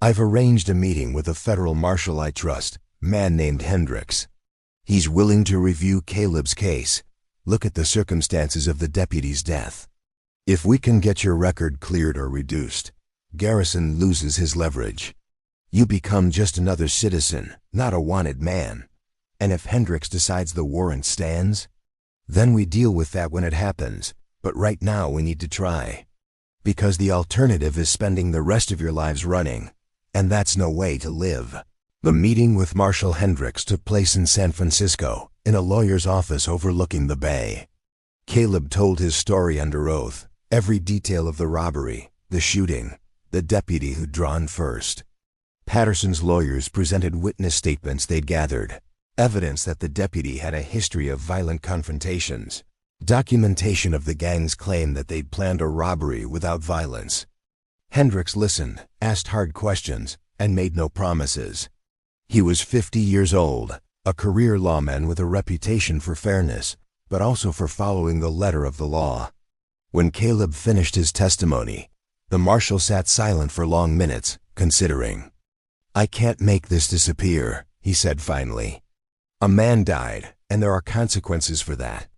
I've arranged a meeting with a federal marshal I trust, a man named Hendricks. He's willing to review Caleb's case, look at the circumstances of the deputy's death. If we can get your record cleared or reduced, Garrison loses his leverage. You become just another citizen, not a wanted man. And if Hendricks decides the warrant stands, then we deal with that when it happens, but right now we need to try. Because the alternative is spending the rest of your lives running, and that's no way to live. The meeting with Marshal Hendricks took place in San Francisco, in a lawyer's office overlooking the bay. Caleb told his story under oath, every detail of the robbery, the shooting, the deputy who'd drawn first. Patterson's lawyers presented witness statements they'd gathered, evidence that the deputy had a history of violent confrontations, documentation of the gang's claim that they'd planned a robbery without violence. Hendricks listened, asked hard questions, and made no promises. He was 50 years old, a career lawman with a reputation for fairness, but also for following the letter of the law. When Caleb finished his testimony, the marshal sat silent for long minutes, considering. "I can't make this disappear," he said finally. "A man died, and there are consequences for that.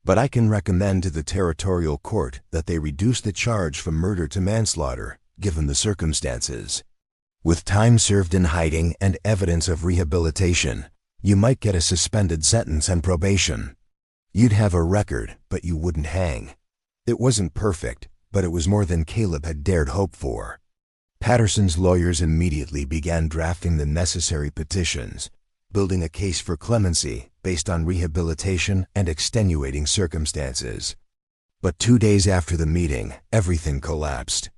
But I can recommend to the territorial court that they reduce the charge from murder to manslaughter, given the circumstances. With time served in hiding and evidence of rehabilitation, you might get a suspended sentence and probation. You'd have a record, but you wouldn't hang." It wasn't perfect, but it was more than Caleb had dared hope for. Patterson's lawyers immediately began drafting the necessary petitions, building a case for clemency based on rehabilitation and extenuating circumstances. But 2 days after the meeting, everything collapsed.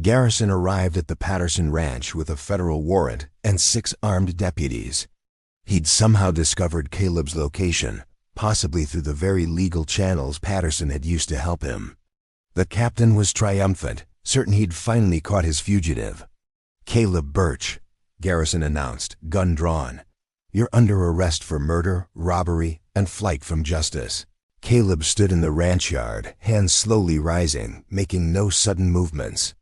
Garrison arrived at the Patterson ranch with a federal warrant and 6 armed deputies. He'd somehow discovered Caleb's location, possibly through the very legal channels Patterson had used to help him. The captain was triumphant, certain he'd finally caught his fugitive. "Caleb Birch," Garrison announced, gun drawn. "You're under arrest for murder, robbery, and flight from justice." Caleb stood in the ranch yard, hands slowly rising, making no sudden movements.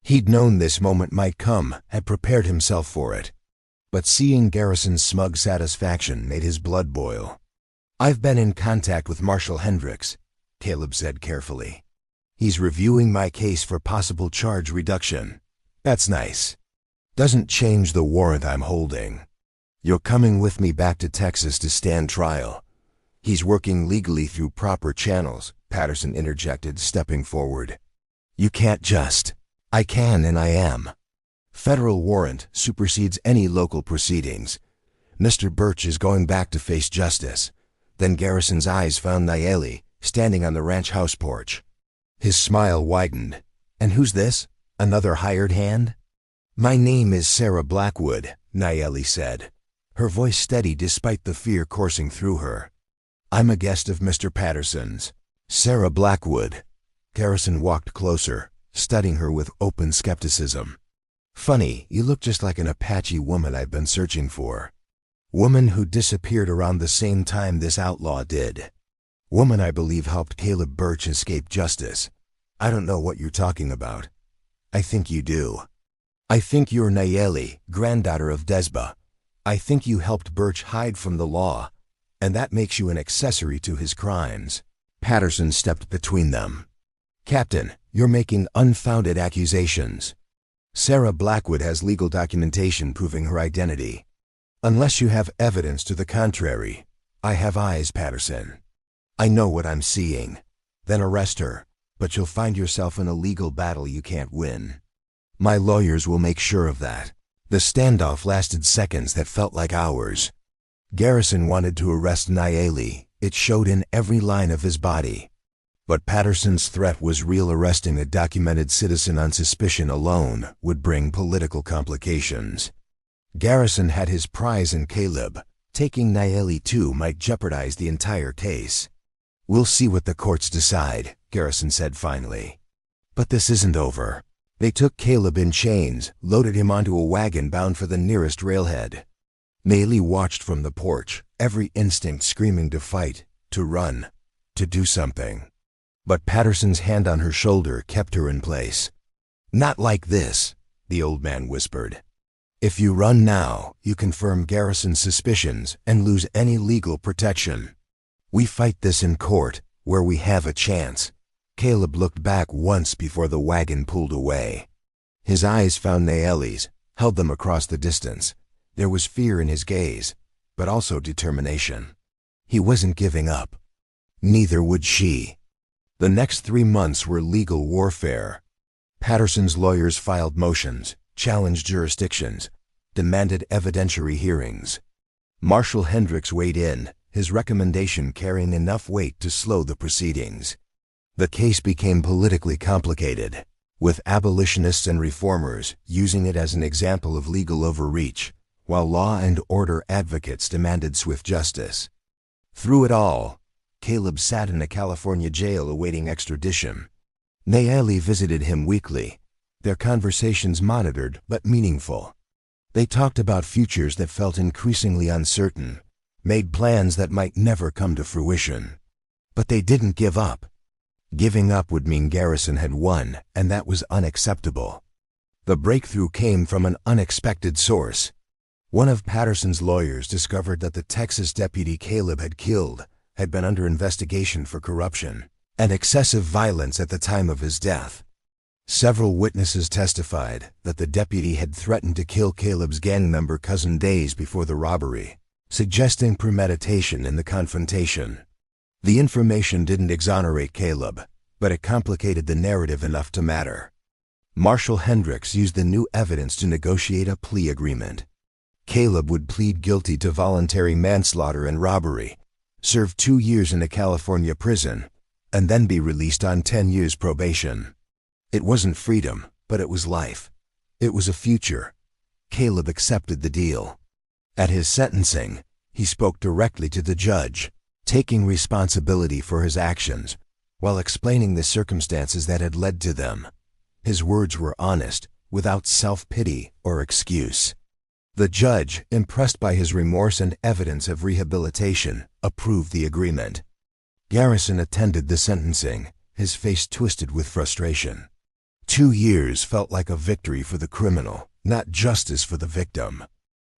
He'd known this moment might come, had prepared himself for it. But seeing Garrison's smug satisfaction made his blood boil. "I've been in contact with Marshal Hendricks," Caleb said carefully. "He's reviewing my case for possible charge reduction." "That's nice. Doesn't change the warrant I'm holding. You're coming with me back to Texas to stand trial." "He's working legally through proper channels," Patterson interjected, stepping forward. "You can't just." "I can and I am. Federal warrant supersedes any local proceedings. Mr. Birch is going back to face justice." Then Garrison's eyes found Nayeli, standing on the ranch house porch. His smile widened. "And who's this? Another hired hand?" "My name is Sarah Blackwood," Nayeli said, her voice steady despite the fear coursing through her. "I'm a guest of Mr. Patterson's." "Sarah Blackwood." Garrison walked closer, studying her with open skepticism. "Funny, you look just like an Apache woman I've been searching for. Woman who disappeared around the same time this outlaw did. Woman I believe helped Caleb Birch escape justice. I don't know what you're talking about." "I think you do. I think you're Nayeli, granddaughter of Desba. I think you helped Birch hide from the law, and that makes you an accessory to his crimes." Patterson stepped between them. "Captain, you're making unfounded accusations. Sarah Blackwood has legal documentation proving her identity. Unless you have evidence to the contrary." "I have eyes, Patterson. I know what I'm seeing." "Then arrest her, but you'll find yourself in a legal battle you can't win. My lawyers will make sure of that." The standoff lasted seconds that felt like hours. Garrison wanted to arrest Nayeli. It showed in every line of his body. But Patterson's threat was real. Arresting a documented citizen on suspicion alone would bring political complications. Garrison had his prize in Caleb. Taking Nayeli too might jeopardize the entire case. "We'll see what the courts decide," Garrison said finally. "But this isn't over." They took Caleb in chains, loaded him onto a wagon bound for the nearest railhead. Nayeli watched from the porch, every instinct screaming to fight, to run, to do something. But Patterson's hand on her shoulder kept her in place. "Not like this." the old man whispered. "If you run now, you confirm Garrison's suspicions and lose any legal protection. We fight this in court, where we have a chance." Caleb looked back once before the wagon pulled away. His eyes found Nayeli's, held them across the distance. There was fear in his gaze, but also determination. He wasn't giving up. Neither would she. The next 3 months were legal warfare. Patterson's lawyers filed motions, challenged jurisdictions, demanded evidentiary hearings. Marshal Hendricks weighed in, his recommendation carrying enough weight to slow the proceedings. The case became politically complicated, with abolitionists and reformers using it as an example of legal overreach, while law and order advocates demanded swift justice. Through it all, Caleb sat in a California jail awaiting extradition. Nayeli visited him weekly, their conversations monitored but meaningful. They talked about futures that felt increasingly uncertain, made plans that might never come to fruition. But they didn't give up. Giving up would mean Garrison had won, and that was unacceptable. The breakthrough came from an unexpected source. One of Patterson's lawyers discovered that the Texas deputy Caleb had killed had been under investigation for corruption and excessive violence at the time of his death. Several witnesses testified that the deputy had threatened to kill Caleb's gang member cousin days before the robbery, suggesting premeditation in the confrontation. The information didn't exonerate Caleb, but it complicated the narrative enough to matter. Marshal Hendricks used the new evidence to negotiate a plea agreement. Caleb would plead guilty to voluntary manslaughter and robbery, serve 2 years in a California prison, and then be released on 10 years probation. It wasn't freedom, but it was life. It was a future. Caleb accepted the deal. At his sentencing, he spoke directly to the judge, taking responsibility for his actions, while explaining the circumstances that had led to them. His words were honest, without self-pity or excuse. The judge, impressed by his remorse and evidence of rehabilitation, approved the agreement. Garrison attended the sentencing, his face twisted with frustration. 2 years felt like a victory for the criminal, not justice for the victim.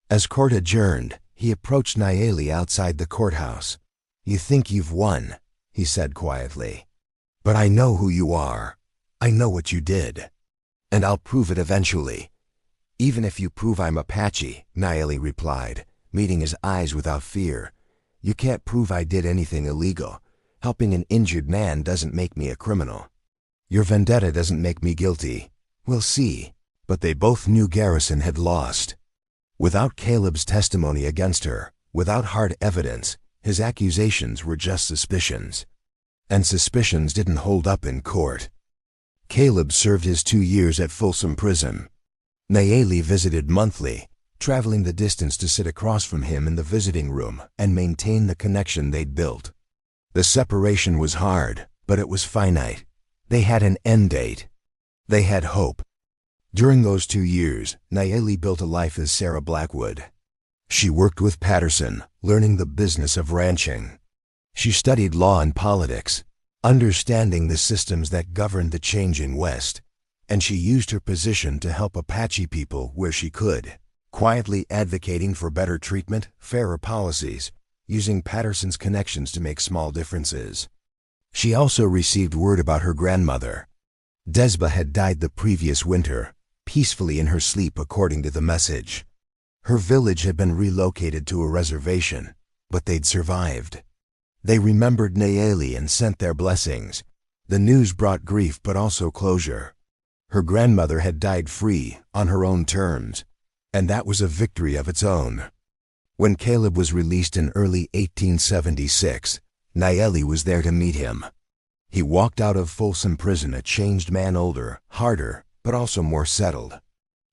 As court adjourned, he approached Nayeli outside the courthouse. "You think you've won," he said quietly. "But I know who you are. I know what you did. And I'll prove it eventually." "Even if you prove I'm Apache," Nayeli replied, meeting his eyes without fear. "You can't prove I did anything illegal. Helping an injured man doesn't make me a criminal. Your vendetta doesn't make me guilty. We'll see." But they both knew Garrison had lost. Without Caleb's testimony against her, without hard evidence, his accusations were just suspicions. And suspicions didn't hold up in court. Caleb served his 2 years at Folsom Prison. Nayeli visited monthly, traveling the distance to sit across from him in the visiting room and maintain the connection they'd built. The separation was hard, but it was finite. They had an end date. They had hope. During those 2 years, Nayeli built a life as Sarah Blackwood. She worked with Patterson, learning the business of ranching. She studied law and politics, understanding the systems that governed the changing West, and she used her position to help Apache people where she could, quietly advocating for better treatment, fairer policies, using Patterson's connections to make small differences. She also received word about her grandmother. Desba had died the previous winter, peacefully in her sleep according to the message. Her village had been relocated to a reservation, but they'd survived. They remembered Nayeli and sent their blessings. The news brought grief but also closure. Her grandmother had died free, on her own terms, and that was a victory of its own. When Caleb was released in early 1876, Nayeli was there to meet him. He walked out of Folsom Prison a changed man, older, harder, but also more settled.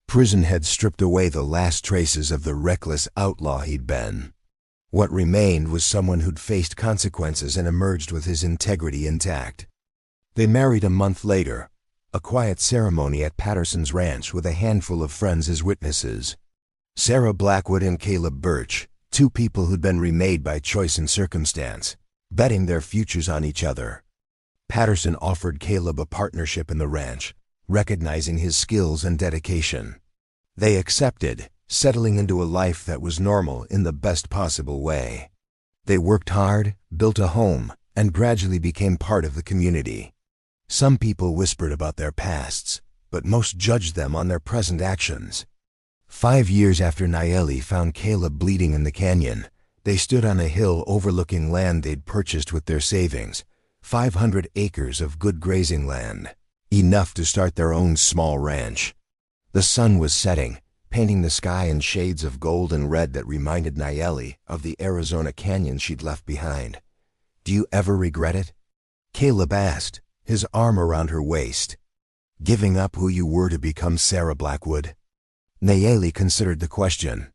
Prison had stripped away the last traces of the reckless outlaw he'd been. What remained was someone who'd faced consequences and emerged with his integrity intact. They married a month later, a quiet ceremony at Patterson's ranch with a handful of friends as witnesses. Sarah Blackwood and Caleb Birch, 2 people who'd been remade by choice and circumstance, betting their futures on each other. Patterson offered Caleb a partnership in the ranch, recognizing his skills and dedication. They accepted, settling into a life that was normal in the best possible way. They worked hard, built a home, and gradually became part of the community. Some people whispered about their pasts, but most judged them on their present actions. 5 years after Nayeli found Caleb bleeding in the canyon, they stood on a hill overlooking land they'd purchased with their savings, 500 acres of good grazing land, enough to start their own small ranch. The sun was setting, painting the sky in shades of gold and red that reminded Nayeli of the Arizona canyon she'd left behind. "Do you ever regret it?" Caleb asked, his arm around her waist. "Giving up who you were to become Sarah Blackwood?" Nayeli considered the question.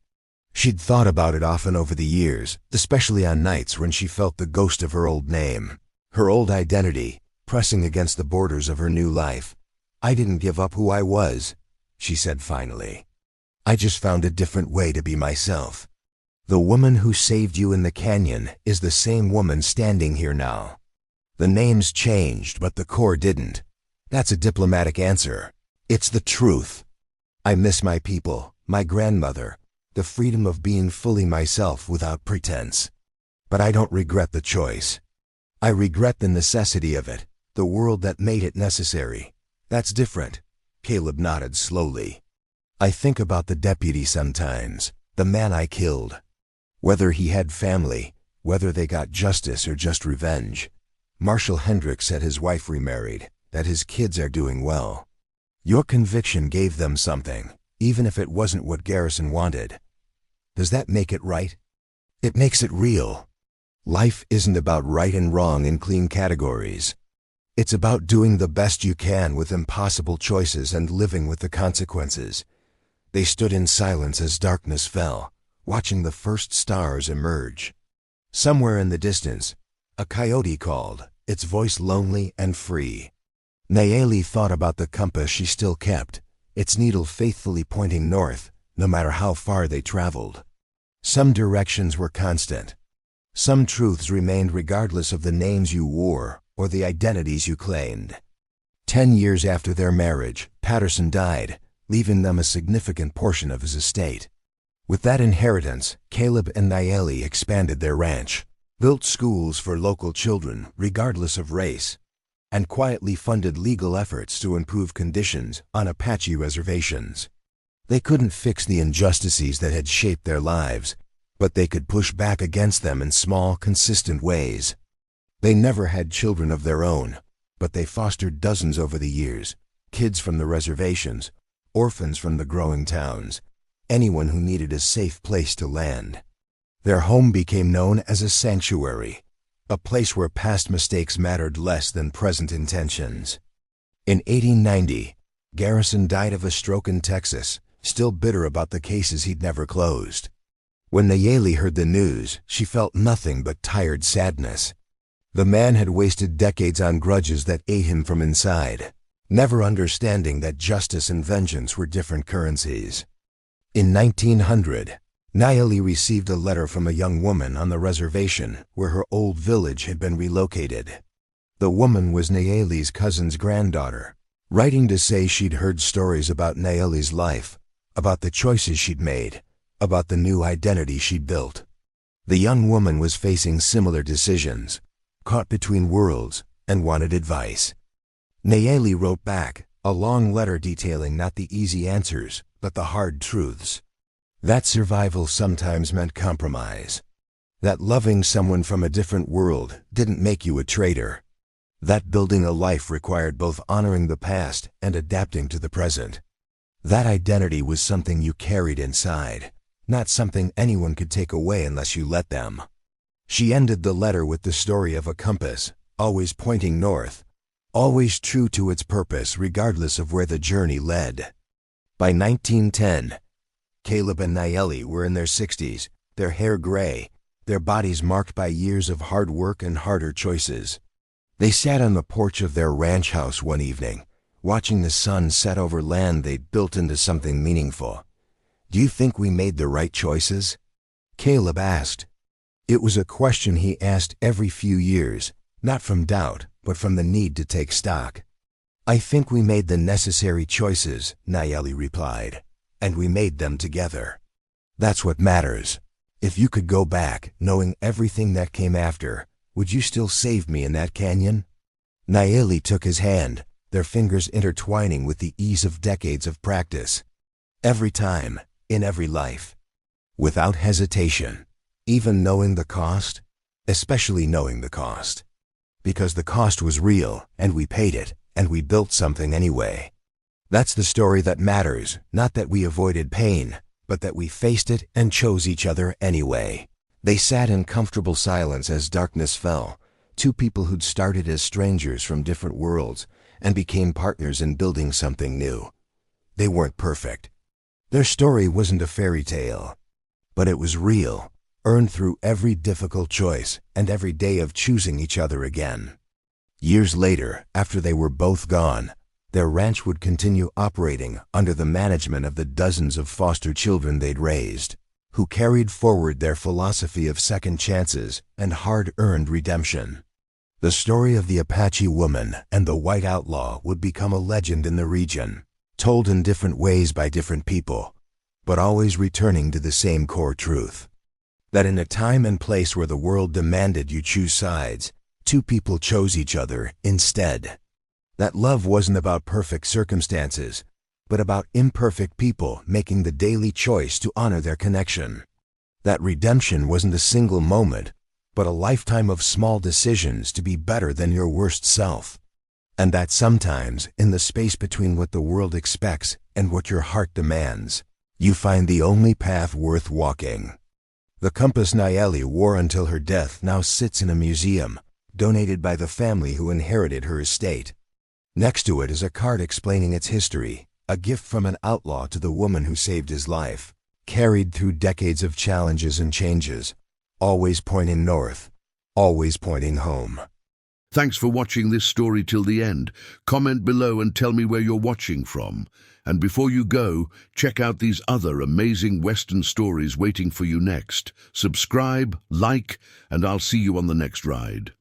She'd thought about it often over the years, especially on nights when she felt the ghost of her old name, her old identity, pressing against the borders of her new life. "I didn't give up who I was," she said finally. "I just found a different way to be myself." The woman who saved you in the canyon is the same woman standing here now. The names changed, but the core didn't. That's a diplomatic answer. It's the truth. I miss my people, my grandmother, the freedom of being fully myself without pretense. But I don't regret the choice. I regret the necessity of it, the world that made it necessary. That's different. Caleb nodded slowly. I think about the deputy sometimes, the man I killed. Whether he had family, whether they got justice or just revenge. Marshall Hendricks said his wife remarried, that his kids are doing well. Your conviction gave them something, even if it wasn't what Garrison wanted. Does that make it right? It makes it real. Life isn't about right and wrong in clean categories. It's about doing the best you can with impossible choices and living with the consequences. They stood in silence as darkness fell, watching the first stars emerge. Somewhere in the distance, a coyote called, its voice lonely and free. Nayeli thought about the compass she still kept, its needle faithfully pointing north, no matter how far they traveled. Some directions were constant. Some truths remained regardless of the names you wore or the identities you claimed. 10 years after their marriage, Patterson died, leaving them a significant portion of his estate. With that inheritance, Caleb and Nayeli expanded their ranch, built schools for local children regardless of race, and quietly funded legal efforts to improve conditions on Apache reservations. They couldn't fix the injustices that had shaped their lives, but they could push back against them in small, consistent ways. They never had children of their own, but they fostered dozens over the years, kids from the reservations, orphans from the growing towns, anyone who needed a safe place to land. Their home became known as a sanctuary, a place where past mistakes mattered less than present intentions. In 1890, Garrison died of a stroke in Texas, still bitter about the cases he'd never closed. When Nayeli heard the news, she felt nothing but tired sadness. The man had wasted decades on grudges that ate him from inside, never understanding that justice and vengeance were different currencies. In 1900, Nayeli received a letter from a young woman on the reservation where her old village had been relocated. The woman was Nayeli's cousin's granddaughter, writing to say she'd heard stories about Nayeli's life, about the choices she'd made, about the new identity she'd built. The young woman was facing similar decisions, caught between worlds, and wanted advice. Nayeli wrote back, a long letter detailing not the easy answers, but the hard truths. That survival sometimes meant compromise. That loving someone from a different world didn't make you a traitor. That building a life required both honoring the past and adapting to the present. That identity was something you carried inside, not something anyone could take away unless you let them. She ended the letter with the story of a compass, always pointing north, always true to its purpose regardless of where the journey led. By 1910, Caleb and Nayeli were in their 60s, their hair gray, their bodies marked by years of hard work and harder choices. They sat on the porch of their ranch house one evening, watching the sun set over land they'd built into something meaningful. "Do you think we made the right choices?" Caleb asked. It was a question he asked every few years, not from doubt, but from the need to take stock. I think we made the necessary choices, Nayeli replied, and we made them together. That's what matters. If you could go back, knowing everything that came after, would you still save me in that canyon? Nayeli took his hand, their fingers intertwining with the ease of decades of practice. Every time, in every life. Without hesitation, even knowing the cost, especially knowing the cost. Because the cost was real, and we paid it, and we built something anyway. That's the story that matters, not that we avoided pain, but that we faced it and chose each other anyway. They sat in comfortable silence as darkness fell, two people who'd started as strangers from different worlds and became partners in building something new. They weren't perfect. Their story wasn't a fairy tale, but it was real, earned through every difficult choice and every day of choosing each other again. Years later, after they were both gone, their ranch would continue operating under the management of the dozens of foster children they'd raised, who carried forward their philosophy of second chances and hard-earned redemption. The story of the Apache woman and the white outlaw would become a legend in the region, told in different ways by different people, but always returning to the same core truth. That in a time and place where the world demanded you choose sides, two people chose each other instead. That love wasn't about perfect circumstances, but about imperfect people making the daily choice to honor their connection. That redemption wasn't a single moment, but a lifetime of small decisions to be better than your worst self. And that sometimes, in the space between what the world expects and what your heart demands, you find the only path worth walking. The compass Nayeli wore until her death now sits in a museum, donated by the family who inherited her estate. Next to it is a card explaining its history, a gift from an outlaw to the woman who saved his life, carried through decades of challenges and changes, always pointing north, always pointing home. Thanks for watching this story till the end. Comment below and tell me where you're watching from. And before you go, check out these other amazing Western stories waiting for you next. Subscribe, like, and I'll see you on the next ride.